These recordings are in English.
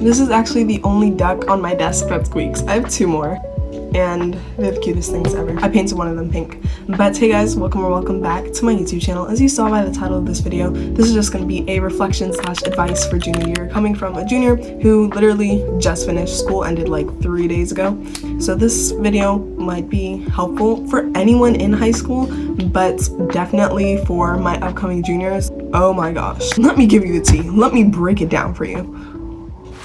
This is actually the only duck on my desk that squeaks. I have two more, and they're the cutest things ever. I painted one of them pink. But hey guys, welcome back to my YouTube channel. As you saw by the title of this video, this is just going to be a reflection / advice for junior year, coming from a junior who literally just finished school, ended like 3 days ago. So this video might be helpful for anyone in high school, but definitely for my upcoming juniors. Oh my gosh, let me give you the tea. Let me break it down for you.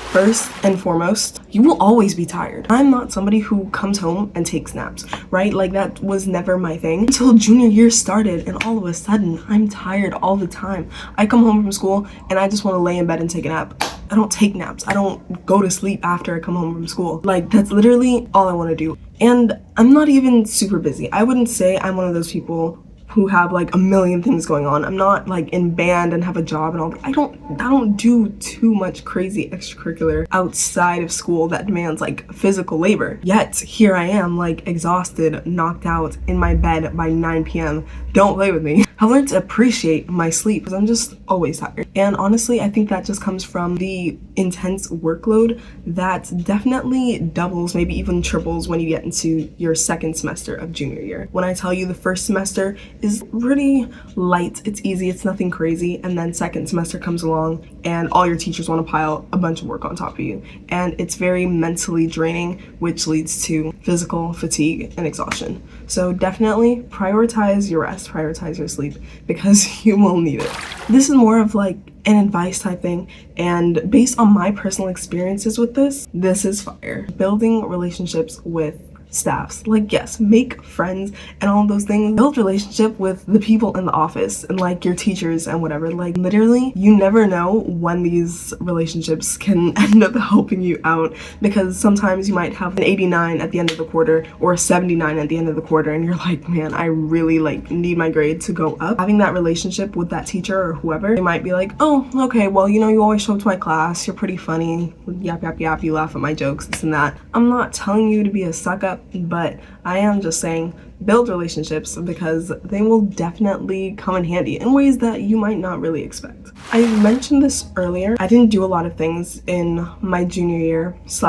First and foremost, you will always be tired. I'm not somebody who comes home and takes naps, right? Like, that was never my thing until junior year started, and all of a sudden I'm tired all the time. I come home from school and I just want to lay in bed and take a nap. I don't take naps. I don't go to sleep after I come home from school. Like, that's literally all I want to do. And I'm not even super busy. I wouldn't say I'm one of those people who have like a million things going on. I'm not like in band and have a job and all that. I don't do too much crazy extracurricular outside of school that demands like physical labor. Yet here I am, like exhausted, knocked out in my bed by 9 p.m. Don't play with me. I've learned to appreciate my sleep because I'm just always tired. And honestly, I think that just comes from the intense workload that definitely doubles, maybe even triples when you get into your second semester of junior year. When I tell you the first semester is pretty light, it's easy, it's nothing crazy, and then second semester comes along and all your teachers want to pile a bunch of work on top of you, and it's very mentally draining, which leads to physical fatigue and exhaustion. So definitely prioritize your rest, prioritize your sleep, because you will need it. This is more of like an advice type thing, and based on my personal experiences with this is fire. Building relationships with staffs, like, yes, make friends and all of those things. Build relationship with the people in the office and like your teachers and whatever. Like, literally, you never know when these relationships can end up helping you out, because sometimes you might have an 89 at the end of the quarter or a 79 at the end of the quarter, and you're like, man, I really like need my grade to go up. Having that relationship with that teacher or whoever, they might be like, oh, okay, well, you know, you always show up to my class, you're pretty funny, yap yap yap, you laugh at my jokes, this and that. I'm not telling you to be a suck up, but I am just saying build relationships, because they will definitely come in handy in ways that you might not really expect. I mentioned this earlier. I didn't do a lot of things in my junior year /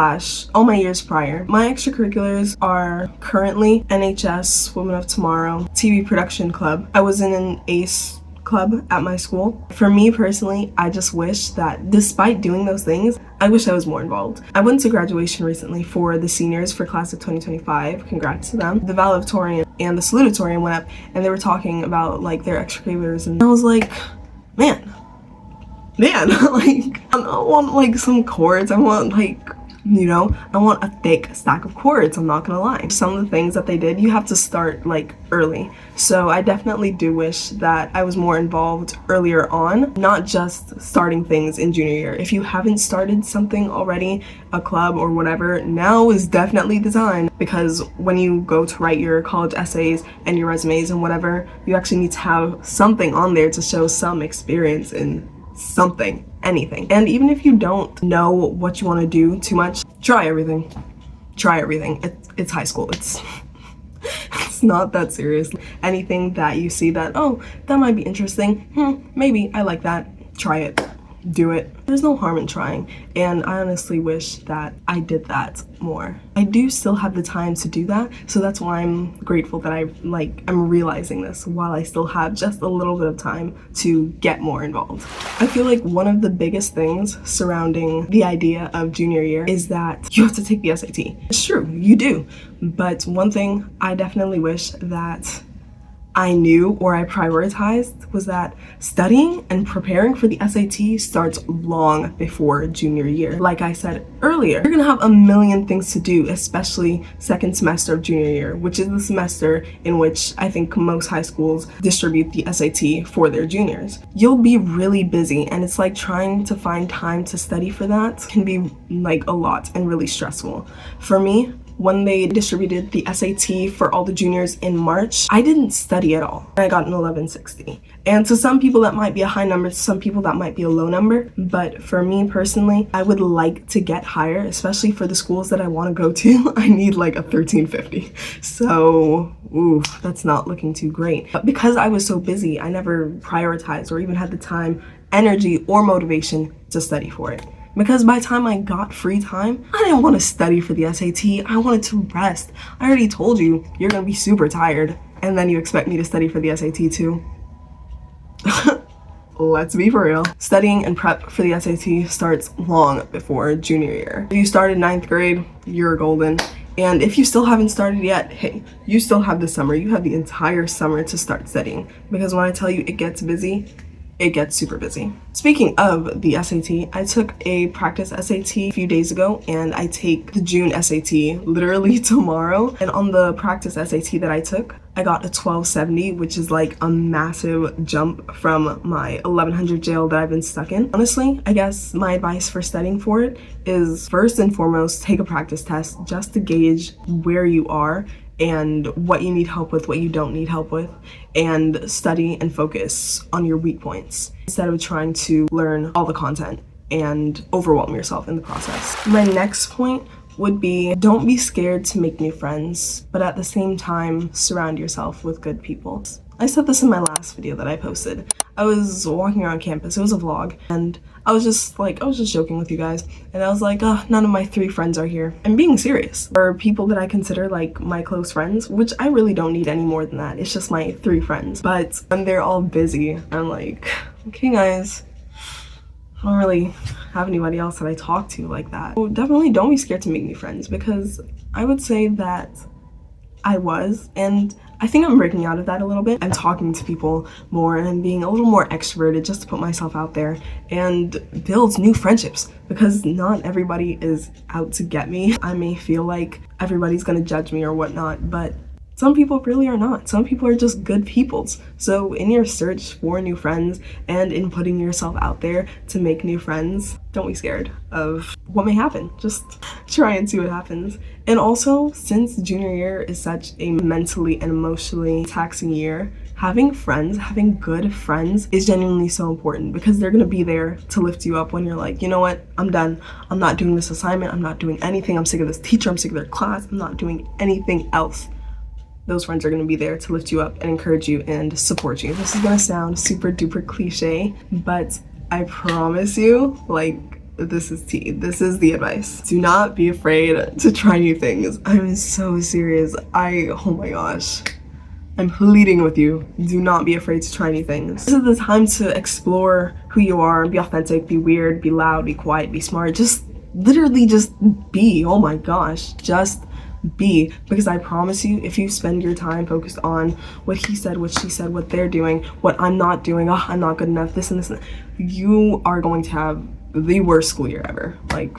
all my years prior. My extracurriculars are currently NHS, Women of Tomorrow, TV production club. I was in an ACE club at my school. For me personally, I just wish that despite doing those things, I wish I was more involved. I went to graduation recently for the seniors for class of 2025. Congrats to them. The valedictorian and the salutatorian went up and they were talking about like their extracurriculars, and I was like, man, like, I don't want like some chords. I want like, you know, I want a thick stack of chords, I'm not gonna lie. Some of the things that they did, you have to start like early. So I definitely do wish that I was more involved earlier on, not just starting things in junior year. If you haven't started something already, a club or whatever, now is definitely the time, because when you go to write your college essays and your resumes and whatever, you actually need to have something on there to show some experience in something, anything. And even if you don't know what you want to do too much, try everything. It's high school. It's not that serious. Anything that you see that, oh, that might be interesting, maybe I like that, try it, do it. There's no harm in trying, and I honestly wish that I did that more. I do still have the time to do that, so that's why I'm grateful that I'm realizing this while I still have just a little bit of time to get more involved. I feel like one of the biggest things surrounding the idea of junior year is that you have to take the SAT. It's true, you do, but one thing I definitely wish that I knew or I prioritized was that studying and preparing for the SAT starts long before junior year. Like I said earlier, you're gonna have a million things to do, especially second semester of junior year, which is the semester in which I think most high schools distribute the SAT for their juniors. You'll be really busy, and it's like trying to find time to study for that can be like a lot and really stressful. For me, when they distributed the SAT for all the juniors in March, I didn't study at all. I got an 1160. And to some people that might be a high number, to some people that might be a low number. But for me personally, I would like to get higher, especially for the schools that I want to go to. I need like a 1350. So, ooh, that's not looking too great. But because I was so busy, I never prioritized or even had the time, energy, or motivation to study for it. because by the time I got free time, I didn't want to study for the SAT. I wanted to rest. I already told you, you're gonna be super tired, and then you expect me to study for the SAT too. Let's be for real. Studying and prep for the SAT starts long before junior year. If you started 9th grade, you're golden. And if you still haven't started yet, hey, you still have the summer. You have the entire summer to start studying. Because when I tell you it gets busy, it gets super busy. Speaking of the SAT, I took a practice SAT a few days ago, and I take the June SAT literally tomorrow. And on the practice SAT that I took, I got a 1270, which is like a massive jump from my 1100 jail that I've been stuck in. Honestly, I guess my advice for studying for it is first and foremost, take a practice test just to gauge where you are and what you need help with, what you don't need help with, and study and focus on your weak points instead of trying to learn all the content and overwhelm yourself in the process. My next point would be, don't be scared to make new friends, but at the same time, surround yourself with good people. I said this in my last video that I posted. I was walking around campus, it was a vlog, and I was just joking with you guys, and I was like, oh, none of my 3 friends are here. I'm being serious. Or people that I consider like my close friends, which I really don't need any more than that. It's just my 3 friends. But when they're all busy, I'm like, okay guys, I don't really have anybody else that I talk to like that. So definitely don't be scared to make new friends, because I would say that I was, and I think I'm breaking out of that a little bit. I'm talking to people more and I'm being a little more extroverted just to put myself out there and build new friendships, because not everybody is out to get me. I may feel like everybody's gonna judge me or whatnot, but some people really are not. Some people are just good peoples. So in your search for new friends and in putting yourself out there to make new friends, don't be scared of what may happen. Just try and see what happens. And also, since junior year is such a mentally and emotionally taxing year, having friends, having good friends is genuinely so important, because they're gonna be there to lift you up when you're like, you know what, I'm done. I'm not doing this assignment. I'm not doing anything. I'm sick of this teacher. I'm sick of their class. I'm not doing anything else. Those friends are going to be there to lift you up and encourage you and support you. This is going to sound super duper cliche, but I promise you, like, this is tea. This is the advice. Do not be afraid to try new things. I'm so serious. Oh my gosh. I'm pleading with you. Do not be afraid to try new things. This is the time to explore who you are, be authentic, be weird, be loud, be quiet, be smart. Just literally just be. Oh my gosh. Just be, because I promise you, if you spend your time focused on what he said, what she said, what they're doing, what I'm not doing, oh, I'm not good enough, this and this, you are going to have the worst school year ever. Like,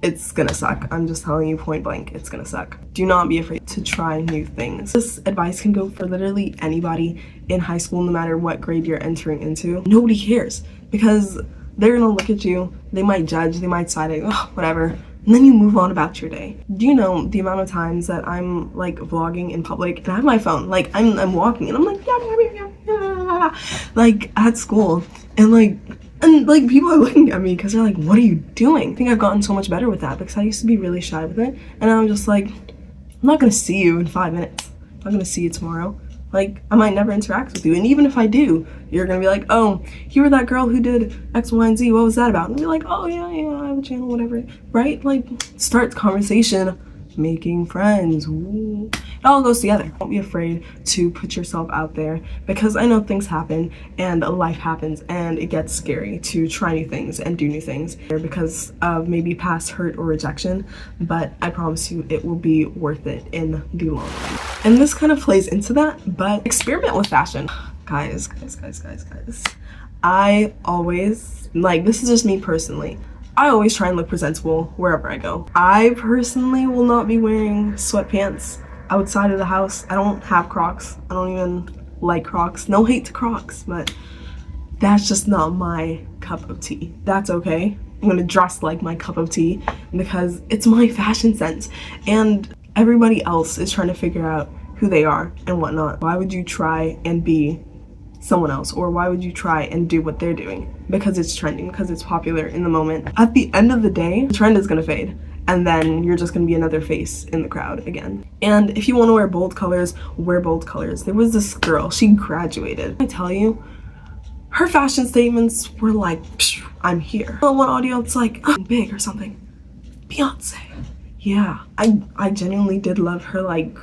it's gonna suck. I'm just telling you point blank, it's gonna suck. Do not be afraid to try new things. This advice can go for literally anybody in high school, no matter what grade you're entering into. Nobody cares, because they're gonna look at you, they might judge, they might side, oh, whatever. And then you move on about your day. Do you know the amount of times that I'm like vlogging in public and I have my phone, like I'm walking and I'm like, like at school, and people are looking at me because they're like, what are you doing? I think I've gotten so much better with that, because I used to be really shy with it, and I'm just like, I'm not gonna see you in 5 minutes. I'm not gonna see you tomorrow. Like, I might never interact with you, and even if I do, you're gonna be like, oh, you were that girl who did X, Y, and Z, what was that about? And be like, oh yeah, I have a channel, whatever, right? Like, start the conversation, making friends. Ooh. It all goes together. Don't be afraid to put yourself out there, because I know things happen and life happens and it gets scary to try new things and do new things because of maybe past hurt or rejection, but I promise you it will be worth it in the long run. And this kind of plays into that, but experiment with fashion. Guys. I always, like, this is just me personally, I always try and look presentable wherever I go. I personally will not be wearing sweatpants outside of the house. I don't have Crocs. I don't even like Crocs. No hate to Crocs, but that's just not my cup of tea. That's okay. I'm gonna dress like my cup of tea because it's my fashion sense, and everybody else is trying to figure out who they are and whatnot. Why would you try and be someone else, or why would you try and do what they're doing? Because it's trending, because it's popular in the moment. At the end of the day, the trend is gonna fade, and then you're just gonna be another face in the crowd again. And if you want to wear bold colors, wear bold colors. There was this girl, she graduated. I tell you, her fashion statements were like, I'm here. On one audio, it's like, I'm big or something. Beyonce. Yeah, I genuinely did love her like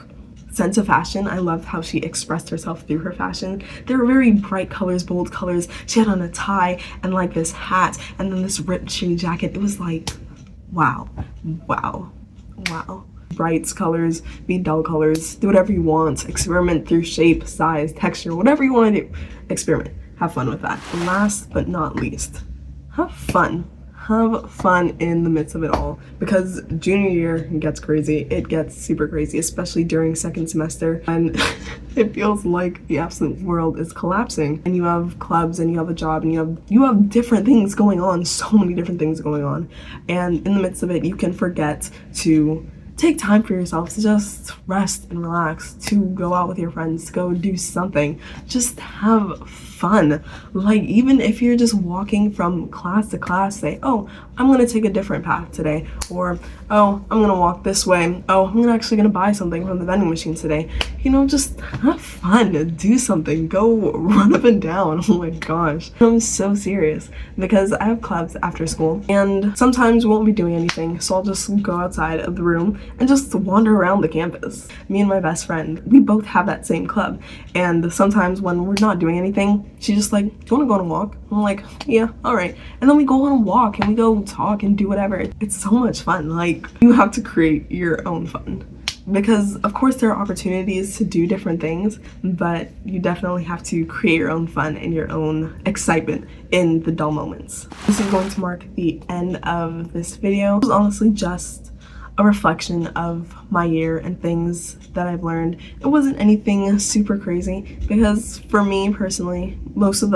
sense of fashion. I loved how she expressed herself through her fashion. There were very bright colors, bold colors. She had on a tie and like this hat and then this ripped sheer jacket. It was like, wow, wow, wow. Brights, colors, be dull colors, do whatever you want, experiment through shape, size, texture, whatever you want to do. Experiment, have fun with that. And last but not least, have fun. Have fun in the midst of it all, because junior year gets crazy. It gets super crazy, especially during second semester, and it feels like the absolute world is collapsing. And you have clubs and you have a job and you have different things going on, so many different things going on. And in the midst of it, you can forget to take time for yourself, to just rest and relax, to go out with your friends, to go do something. Just have fun. Like, even if you're just walking from class to class, say, oh, I'm gonna take a different path today, or oh, I'm gonna walk this way, oh, I'm actually gonna buy something from the vending machine today. You know, just have fun, do something, go run up and down. Oh my gosh, I'm so serious, because I have clubs after school and sometimes we won't be doing anything, so I'll just go outside of the room and just wander around the campus. Me and my best friend, we both have that same club, and sometimes when we're not doing anything, she's just like, do you want to go on a walk? I'm like, yeah, all right. And then we go on a walk and we go talk and do whatever. It's so much fun. Like, you have to create your own fun, because of course there are opportunities to do different things, but you definitely have to create your own fun and your own excitement in the dull moments. This is going to mark the end of this video. It was honestly just a reflection of my year and things that I've learned. It wasn't anything super crazy, because for me personally, most of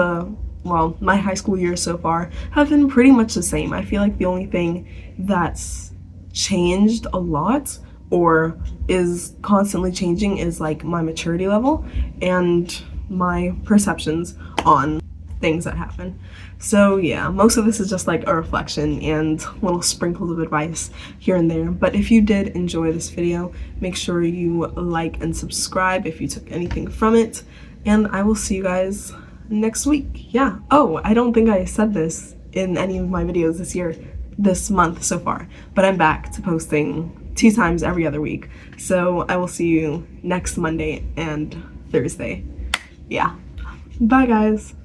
my high school years so far have been pretty much the same. I feel like the only thing that's changed a lot or is constantly changing is like my maturity level and my perceptions on things that happen. So yeah, most of this is just like a reflection and little sprinkles of advice here and there. But if you did enjoy this video, make sure you like and subscribe if you took anything from it, and I will see you guys next week. Yeah. Oh, I don't think I said this in any of my videos this month so far, but I'm back to posting 2 times every other week. So I will see you next Monday and Thursday. Yeah. Bye guys.